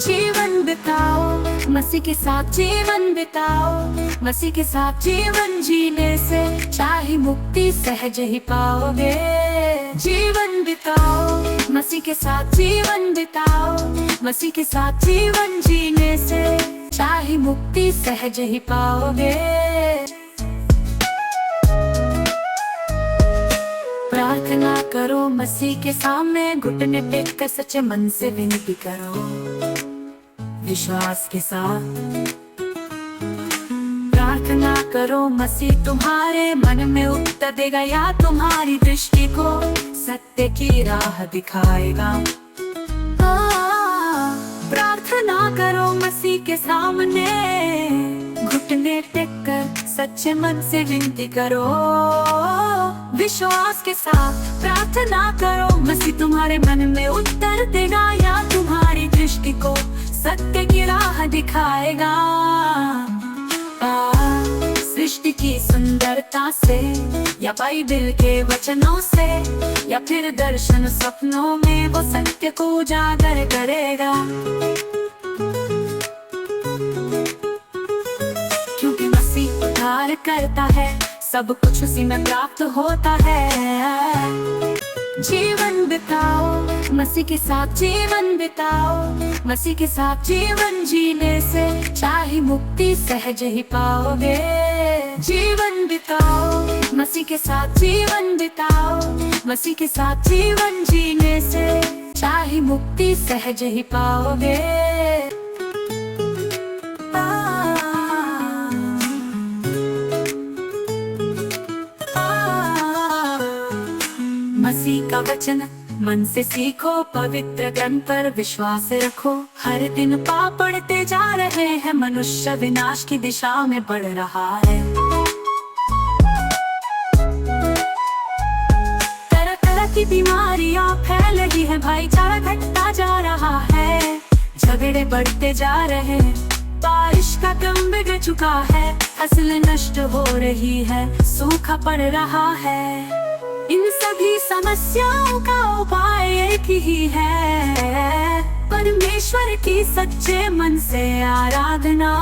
जीवन बिताओ, मसीह के साथ जीवन बिताओ। मसीह के साथ जीवन जीने से चाहे मुक्ति सहज ही पाओगे। जीवन बिताओ, मसीह के साथ जीवन बिताओ। मसीह के साथ जीवन जीने से चाहे मुक्ति सहज ही पाओगे। प्रार्थना करो मसीह के सामने, घुटने टेक कर सच्चे मन से विनती करो विश्वास के साथ। प्रार्थना करो मसीह तुम्हारे मन में उत्तर देगा, या तुम्हारी दृष्टि को सत्य की राह दिखाएगा। प्रार्थना करो मसीह के सामने, घुटने टेक कर सच्चे मन से विनती करो विश्वास के साथ। प्रार्थना करो मसीह तुम्हारे मन में उत्तर देगा, या तुम्हारी दृष्टि को सत्य की राह दिखाएगा। सृष्टि की सुंदरता से, या बाइबल के वचनों से, या फिर दर्शन सपनों में वो सत्य को उजागर करेगा। क्योंकि मसीह उद्धार करता है, सब कुछ उसी में प्राप्त होता है। जीवन बिताओ, मसीह के साथ जीवन बिताओ। मसीह के साथ जीवन जीने से चाहे मुक्ति सहज ही पाओगे। जीवन बिताओ, मसीह के साथ जीवन बिताओ। मसीह के साथ जीवन जीने से चाहे मुक्ति सहज ही पाओगे। मसीह का वचन मन से सीखो, पवित्र ग्रंथ पर विश्वास रखो। हर दिन पाप बढ़ते जा रहे हैं, मनुष्य विनाश की दिशा में बढ़ रहा है। तरह तरह की बीमारियां फैल रही है, भाईचारा घटता जा रहा है। झगड़े बढ़ते जा रहे हैं, बारिश का दम बिगड़ चुका है। फसल नष्ट हो रही है, सूखा पड़ रहा है। इन सभी समस्याओं का उपाय एक ही है, परमेश्वर की सच्चे मन से आराधना।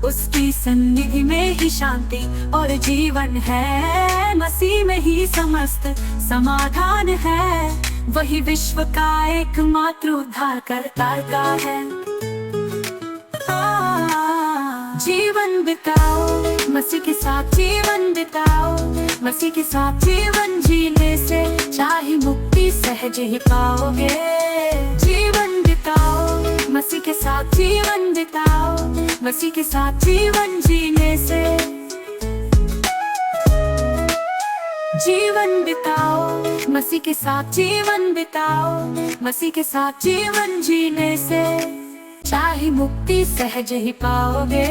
उसकी सन्निधि में ही शांति और जीवन है, मसीह में ही समस्त समाधान है। वही विश्व का एकमात्र उद्धार करता है। जीवन बिताओ, मसीह के साथ जीवन बिताओ। मसीह के साथ जीवन जीने से चाहे मुक्ति सहज ही पाओगे। जीवन बिताओ, मसीह के साथ जीवन बिताओ। मसीह के साथ जीवन जीने से जीवन बिताओ। मसीह के साथ जीवन बिताओ। मसीह के साथ जीवन जीने से चाहे मुक्ति सहज ही पाओगे।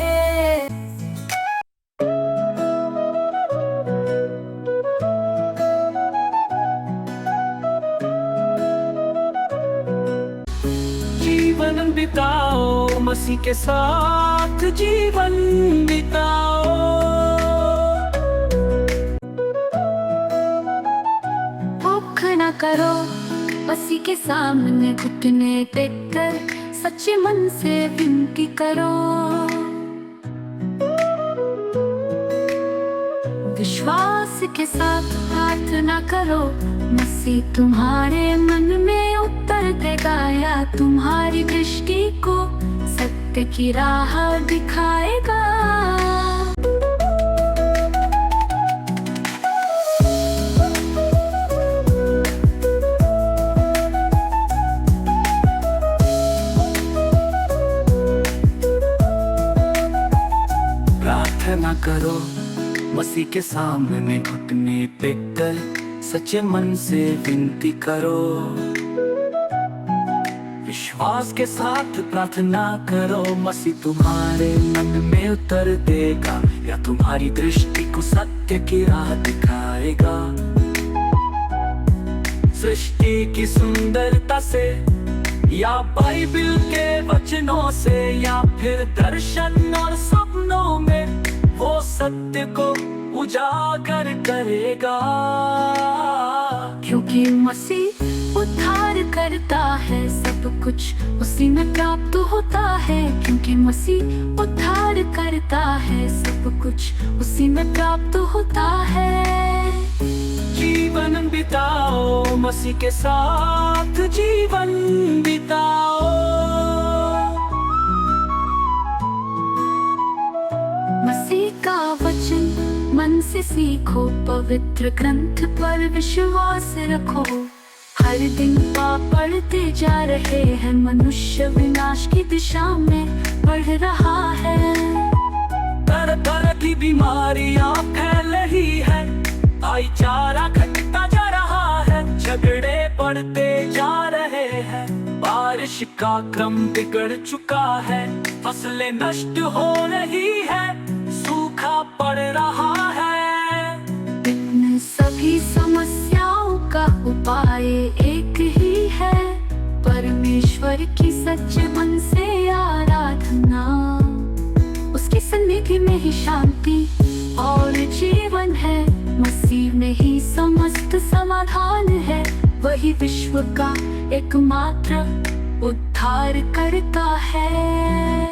जीवन बिताओ, मसीह के साथ जीवन बिताओ। भूख न करो, मसीह के सामने घुटने टेक कर सच्चे मन से विनती करो। विश्वास के साथ प्रार्थना करो, मसीह तुम्हारे मन में उत्तर देगा, या तुम्हारी दृष्टि को सत्य की राह दिखाएगा। प्रार्थना करो, मसीह के सामने घुटने टेक कर सच्चे मन से विनती करो। विश्वास के साथ प्रार्थना करो, मसीह तुम्हारे मन में उत्तर देगा, या तुम्हारी दृष्टि को सत्य की राह दिखाएगा। सृष्टि की सुंदरता से, या बाइबल के वचनों से, या फिर दर्शन और सपनों में वो सत्य को उजागर करेगा। क्योंकि मसीह उद्धार करता है, सब कुछ उसी में प्राप्त होता है। क्योंकि मसीह उद्धार करता है, सब कुछ उसी में प्राप्त होता है। जीवन बिताओ मसीह के साथ, जीवन बिताओ। मसीह का वचन मन से सीखो, पवित्र ग्रंथ पर विश्वास रखो। हर दिन पाप बढ़ते जा रहे हैं, मनुष्य विनाश की दिशा में बढ़ रहा है। तरह तरह की बीमारियां फैल रही है, भाईचारा घटता जा रहा है, झगड़े बढ़ते जा रहे हैं, बारिश का क्रम बिगड़ चुका है, फसलें नष्ट हो रही है, सूखा पड़ रहा है। इन सभी समस्याओं का उपाय एक ही है, परमेश्वर की सच्चे मन से आराधना। उसकी सन्निधि में ही शांति और जीवन है, मसीह में ही समस्त समाधान है। वही विश्व का एकमात्र उद्धार करता है।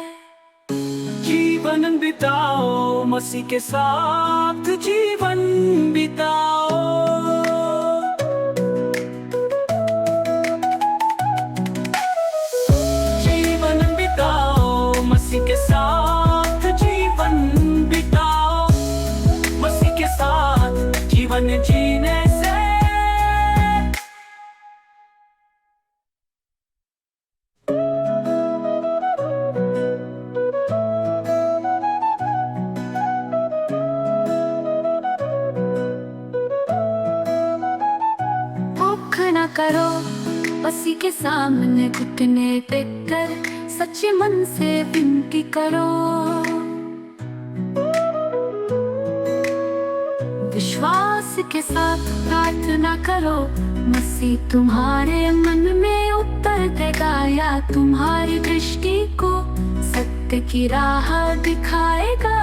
जीवन बिताओ मसीह के साथ, जीवन बिताओ। जीवन बिताओ मसीह के साथ, जीवन बिताओ। मसीह के साथ जीवन जीने से न करो, मसीह के सामने घुटने टेककर सच्चे मन से विनती करो। विश्वास के साथ प्रार्थना करो, मसीह तुम्हारे मन में उत्तर देगा या तुम्हारी दृष्टि को सत्य की राह दिखाएगा।